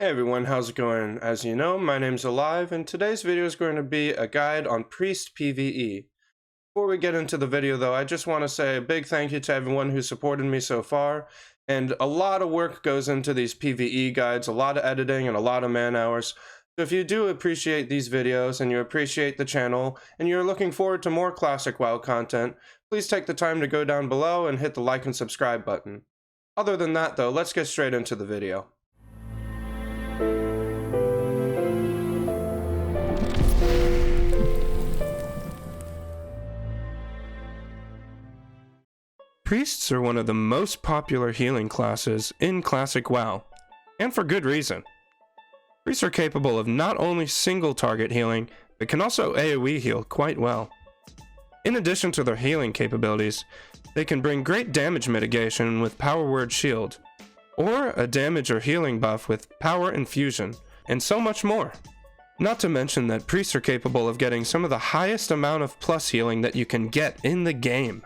Hey everyone, how's it going? As you know, my name's Alive, and today's video is going to be a guide on Priest PvE. Before we get into the video though, I just want to say a big thank you to everyone who supported me so far, and a lot of work goes into these PvE guides, a lot of editing and a lot of man hours. So if you do appreciate these videos, and you appreciate the channel, and you're looking forward to more classic WoW content, please take the time to go down below and hit the like and subscribe button. Other than that though, let's get straight into the video. Priests are one of the most popular healing classes in classic WoW, and for good reason. Priests are capable of not only single target healing, but can also AoE heal quite well. In addition to their healing capabilities, they can bring great damage mitigation with Power Word Shield, or a damage or healing buff with Power Infusion, and so much more. Not to mention that priests are capable of getting some of the highest amount of plus healing that you can get in the game.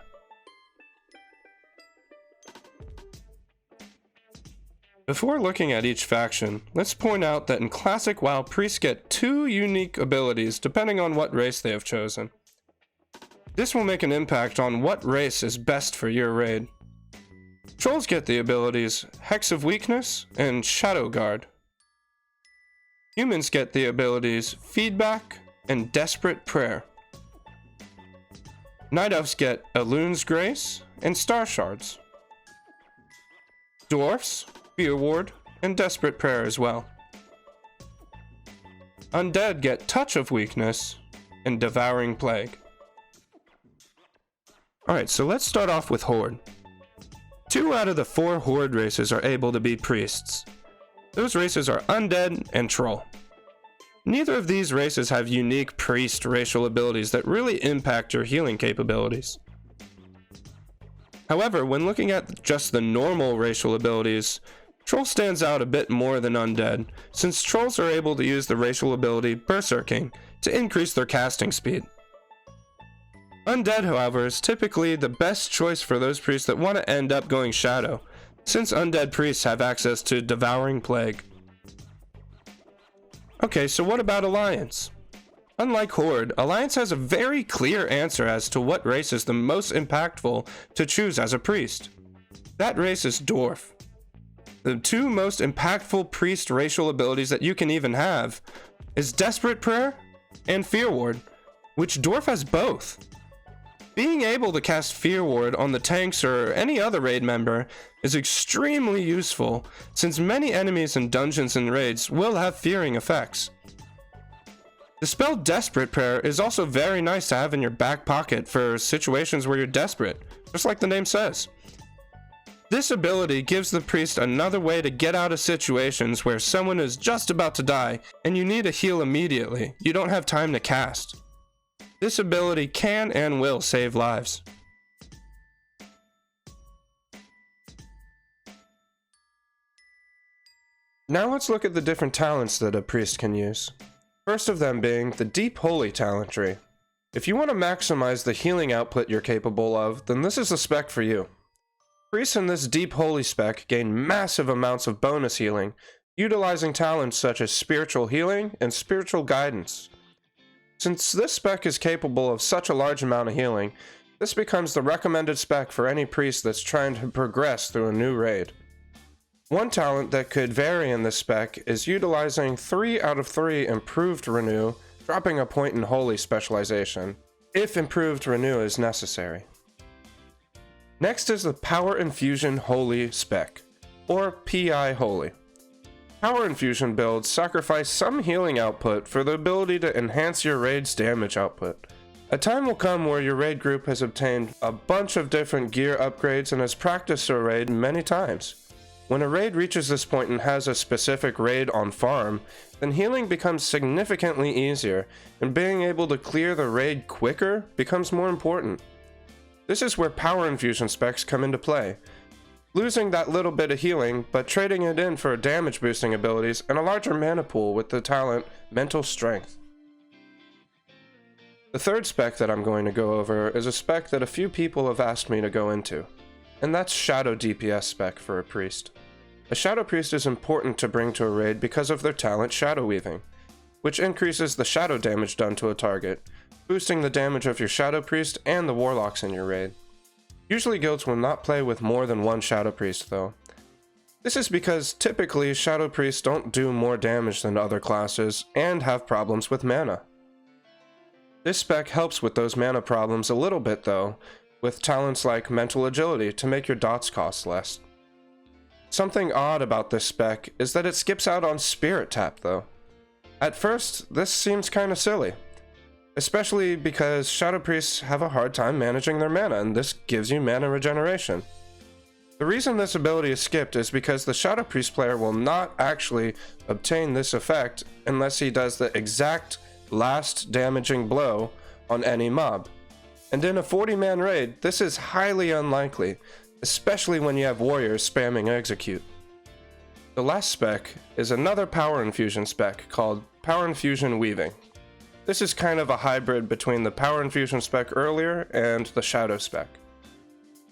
Before looking at each faction, let's point out that in classic WoW, priests get two unique abilities depending on what race they have chosen. This will make an impact on what race is best for your raid. Trolls get the abilities Hex of Weakness and Shadow Guard. Humans get the abilities Feedback and Desperate Prayer. Night Elves get Elun's Grace and Star Shards. Dwarfs, Fear Ward, and Desperate Prayer as well. Undead get Touch of Weakness and Devouring Plague. Alright, so let's start off with Horde. 2 out of the 4 Horde races are able to be priests. Those races are Undead and Troll. Neither of these races have unique priest racial abilities that really impact your healing capabilities. However, when looking at just the normal racial abilities, Troll stands out a bit more than Undead, since Trolls are able to use the racial ability Berserking to increase their casting speed. Undead, however, is typically the best choice for those priests that want to end up going Shadow, since Undead priests have access to Devouring Plague. Okay, so what about Alliance? Unlike Horde, Alliance has a very clear answer as to what race is the most impactful to choose as a priest. That race is Dwarf. The 2 most impactful priest racial abilities that you can even have is Desperate Prayer and Fear Ward, which Dwarf has both. Being able to cast Fear Ward on the tanks or any other raid member is extremely useful, since many enemies in dungeons and raids will have fearing effects. The spell Desperate Prayer is also very nice to have in your back pocket for situations where you're desperate, just like the name says. This ability gives the priest another way to get out of situations where someone is just about to die and you need to heal immediately. You don't have time to cast. This ability can and will save lives. Now let's look at the different talents that a priest can use. First of them being the Deep Holy talent tree. If you want to maximize the healing output you're capable of, then this is the spec for you. Priests in this Deep Holy spec gain massive amounts of bonus healing, utilizing talents such as Spiritual Healing and Spiritual Guidance. Since this spec is capable of such a large amount of healing, this becomes the recommended spec for any priest that's trying to progress through a new raid. One talent that could vary in this spec is utilizing 3 out of 3 Improved Renew, dropping a point in Holy specialization, if Improved Renew is necessary. Next is the Power Infusion Holy spec, or PI Holy. Power Infusion builds sacrifice some healing output for the ability to enhance your raid's damage output. A time will come where your raid group has obtained a bunch of different gear upgrades and has practiced a raid many times. When a raid reaches this point and has a specific raid on farm, then healing becomes significantly easier, and being able to clear the raid quicker becomes more important. This is where Power Infusion specs come into play. Losing that little bit of healing, but trading it in for damage boosting abilities and a larger mana pool with the talent Mental Strength. The third spec that I'm going to go over is a spec that a few people have asked me to go into, and that's Shadow DPS spec for a priest. A Shadow Priest is important to bring to a raid because of their talent Shadow Weaving, which increases the shadow damage done to a target, boosting the damage of your Shadow Priest and the Warlocks in your raid. Usually guilds will not play with more than one Shadow Priest though. This is because typically Shadow Priests don't do more damage than other classes and have problems with mana. This spec helps with those mana problems a little bit though, with talents like Mental Agility to make your dots cost less. Something odd about this spec is that it skips out on Spirit Tap though. At first, this seems kinda silly, especially because Shadow Priests have a hard time managing their mana and this gives you mana regeneration. The reason this ability is skipped is because the Shadow Priest player will not actually obtain this effect unless he does the exact last damaging blow on any mob. And in a 40-man raid, this is highly unlikely, especially when you have warriors spamming execute. The last spec is another power infusion spec called Power Infusion Weaving. This is kind of a hybrid between the Power Infusion spec earlier and the Shadow spec.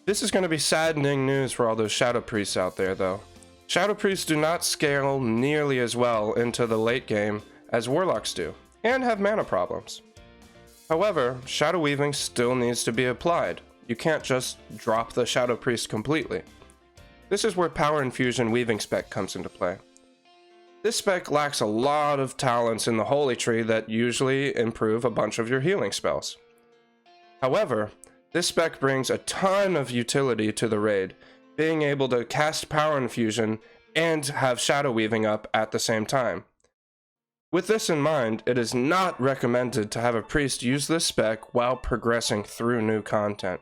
This is going to be saddening news for all those Shadow Priests out there though. Shadow Priests do not scale nearly as well into the late game as Warlocks do, and have mana problems. However, Shadow Weaving still needs to be applied. You can't just drop the Shadow Priest completely. This is where Power Infusion Weaving spec comes into play. This spec lacks a lot of talents in the Holy Tree that usually improve a bunch of your healing spells. However, this spec brings a ton of utility to the raid, being able to cast Power Infusion and have Shadow Weaving up at the same time. With this in mind, it is not recommended to have a priest use this spec while progressing through new content.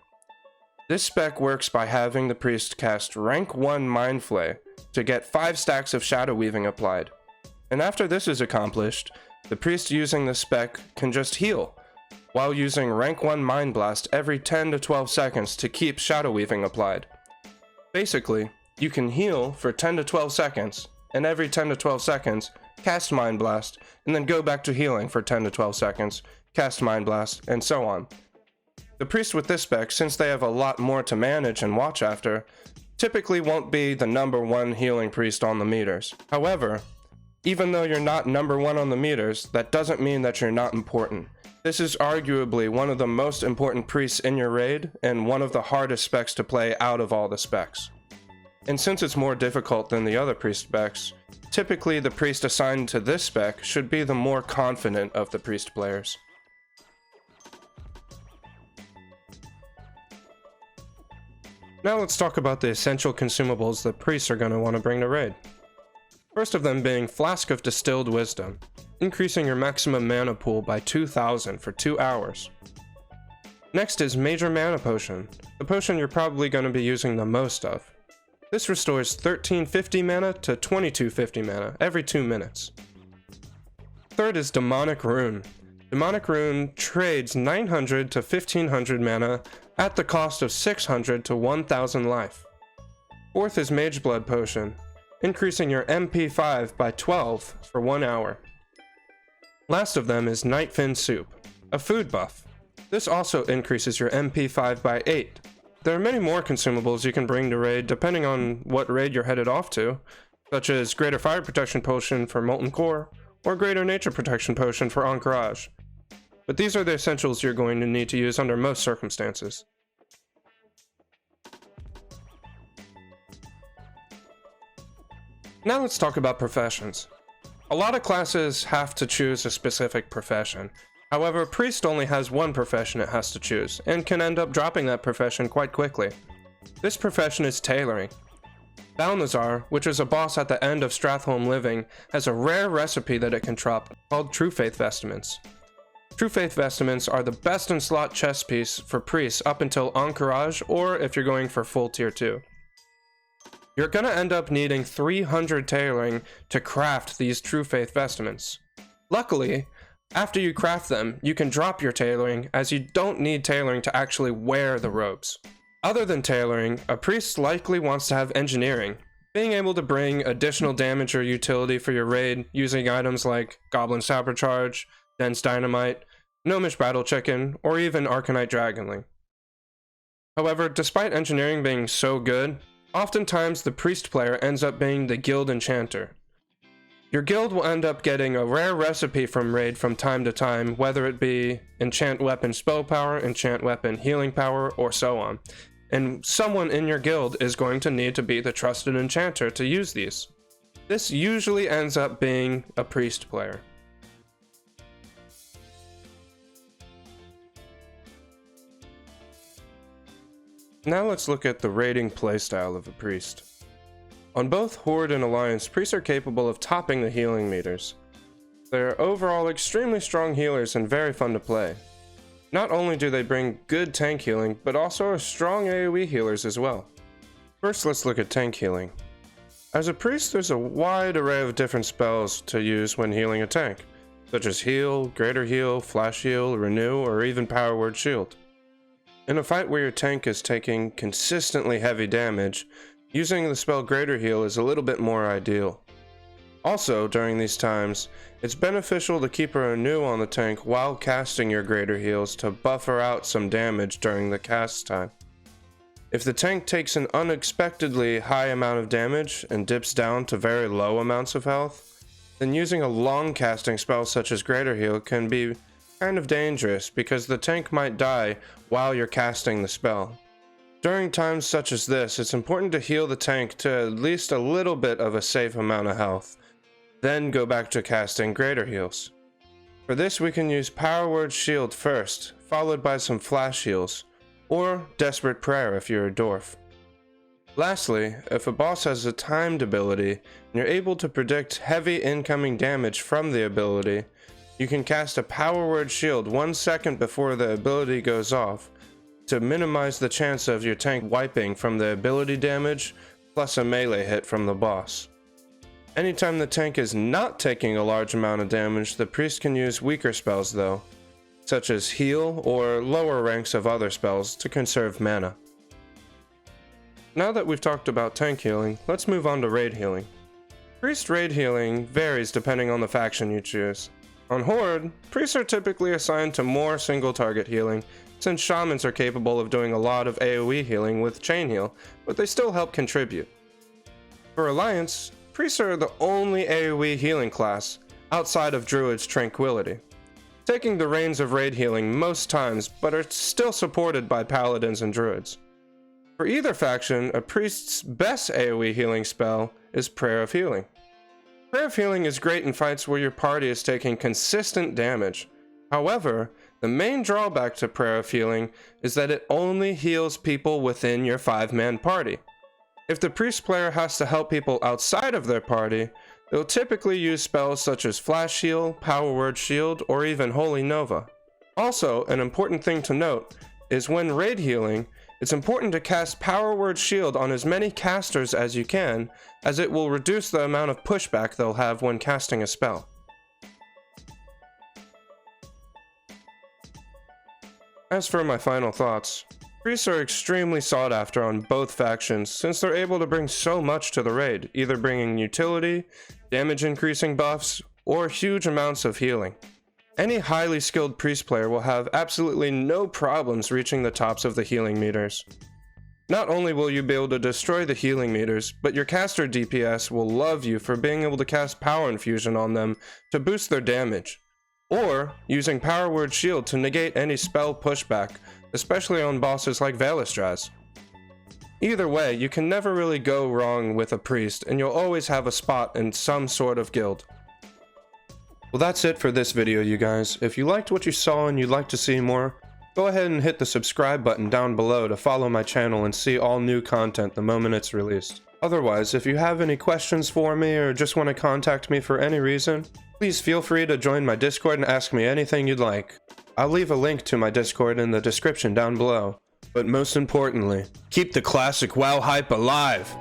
This spec works by having the priest cast rank 1 Mind Flay to get 5 stacks of Shadow Weaving applied. And after this is accomplished, the priest using the spec can just heal, while using rank 1 Mind Blast every 10 to 12 seconds to keep Shadow Weaving applied. Basically, you can heal for 10 to 12 seconds, and every 10 to 12 seconds, cast Mind Blast, and then go back to healing for 10 to 12 seconds, cast Mind Blast, and so on. The priest with this spec, since they have a lot more to manage and watch after, typically won't be the #1 healing priest on the meters. However, even though you're not #1 on the meters, that doesn't mean that you're not important. This is arguably one of the most important priests in your raid, and one of the hardest specs to play out of all the specs. And since it's more difficult than the other priest specs, typically the priest assigned to this spec should be the more confident of the priest players. Now let's talk about the essential consumables that priests are going to want to bring to raid. First of them being Flask of Distilled Wisdom, increasing your maximum mana pool by 2,000 for 2 hours. Next is Major Mana Potion, the potion you're probably going to be using the most of. This restores 1350 mana to 2250 mana every 2 minutes. Third is Demonic Rune. Demonic Rune trades 900 to 1500 mana at the cost of 600 to 1000 life. Fourth is Mage Blood Potion, increasing your MP5 by 12 for 1 hour. Last of them is Nightfin Soup, a food buff. This also increases your MP5 by 8. There are many more consumables you can bring to raid depending on what raid you're headed off to, such as Greater Fire Protection Potion for Molten Core, or Greater Nature Protection Potion for Encourage. But these are the essentials you're going to need to use under most circumstances. Now let's talk about professions. A lot of classes have to choose a specific profession. However, Priest only has one profession it has to choose, and can end up dropping that profession quite quickly. This profession is tailoring. Balnazar, which is a boss at the end of Stratholme Living, has a rare recipe that it can drop called True Faith Vestments. True Faith Vestments are the best in slot chess piece for priests up until Encourage, or if you're going for full tier 2. You're gonna end up needing 300 tailoring to craft these True Faith Vestments. Luckily, after you craft them, you can drop your tailoring, as you don't need tailoring to actually wear the robes. Other than tailoring, a priest likely wants to have engineering, being able to bring additional damage or utility for your raid using items like Goblin Sabercharge, Dense Dynamite, Gnomish Battle Chicken, or even Arcanite Dragonling. However, despite engineering being so good, Oftentimes, the priest player ends up being the guild enchanter. Your guild will end up getting a rare recipe from raid from time to time, whether it be enchant weapon spell power, enchant weapon healing power, or so on. And someone in your guild is going to need to be the trusted enchanter to use these. This usually ends up being a priest player. Now let's look at the raiding playstyle of a priest. On both Horde and Alliance, priests are capable of topping the healing meters. They're overall extremely strong healers and very fun to play. Not only do they bring good tank healing, but also are strong AoE healers as well. First, let's look at tank healing. As a priest, there's a wide array of different spells to use when healing a tank, such as heal, greater heal, flash heal, renew, or even power word shield. In a fight where your tank is taking consistently heavy damage, using the spell Greater Heal is a little bit more ideal. Also, during these times, it's beneficial to keep a renew on the tank while casting your Greater Heals to buffer out some damage during the cast time. If the tank takes an unexpectedly high amount of damage and dips down to very low amounts of health, then using a long casting spell such as Greater Heal can be kind of dangerous because the tank might die while you're casting the spell. During times such as this, it's important to heal the tank to at least a little bit of a safe amount of health, then go back to casting greater heals. For this we can use Power Word Shield first, followed by some flash heals, or Desperate Prayer if you're a dwarf. Lastly, if a boss has a timed ability, and you're able to predict heavy incoming damage from the ability, you can cast a Power Word Shield 1 second before the ability goes off, to minimize the chance of your tank wiping from the ability damage plus a melee hit from the boss. Anytime the tank is not taking a large amount of damage, the priest can use weaker spells though, such as heal or lower ranks of other spells to conserve mana. Now that we've talked about tank healing, let's move on to raid healing. Priest raid healing varies depending on the faction you choose. On Horde, priests are typically assigned to more single target healing, since shamans are capable of doing a lot of AoE healing with chain heal, but they still help contribute. For Alliance, priests are the only AoE healing class, outside of Druid's Tranquility, taking the reins of raid healing most times, but are still supported by Paladins and Druids. For either faction, a priest's best AoE healing spell is Prayer of Healing. Prayer of Healing is great in fights where your party is taking consistent damage. However, the main drawback to Prayer of Healing is that it only heals people within your 5-man party. If the priest player has to help people outside of their party, they'll typically use spells such as Flash Heal, Power Word Shield, or even Holy Nova. Also, an important thing to note is when raid healing, it's important to cast Power Word Shield on as many casters as you can, as it will reduce the amount of pushback they'll have when casting a spell. As for my final thoughts, priests are extremely sought after on both factions since they're able to bring so much to the raid, either bringing utility, damage increasing buffs, or huge amounts of healing. Any highly skilled priest player will have absolutely no problems reaching the tops of the healing meters. Not only will you be able to destroy the healing meters, but your caster DPS will love you for being able to cast Power Infusion on them to boost their damage, or using Power Word Shield to negate any spell pushback, especially on bosses like Valistraz. Either way, you can never really go wrong with a priest, and you'll always have a spot in some sort of guild. Well, that's it for this video, you guys. If you liked what you saw and you'd like to see more, go ahead and hit the subscribe button down below to follow my channel and see all new content the moment it's released. Otherwise, if you have any questions for me or just want to contact me for any reason, please feel free to join my Discord and ask me anything you'd like. I'll leave a link to my Discord in the description down below. But most importantly, keep the classic WoW hype alive!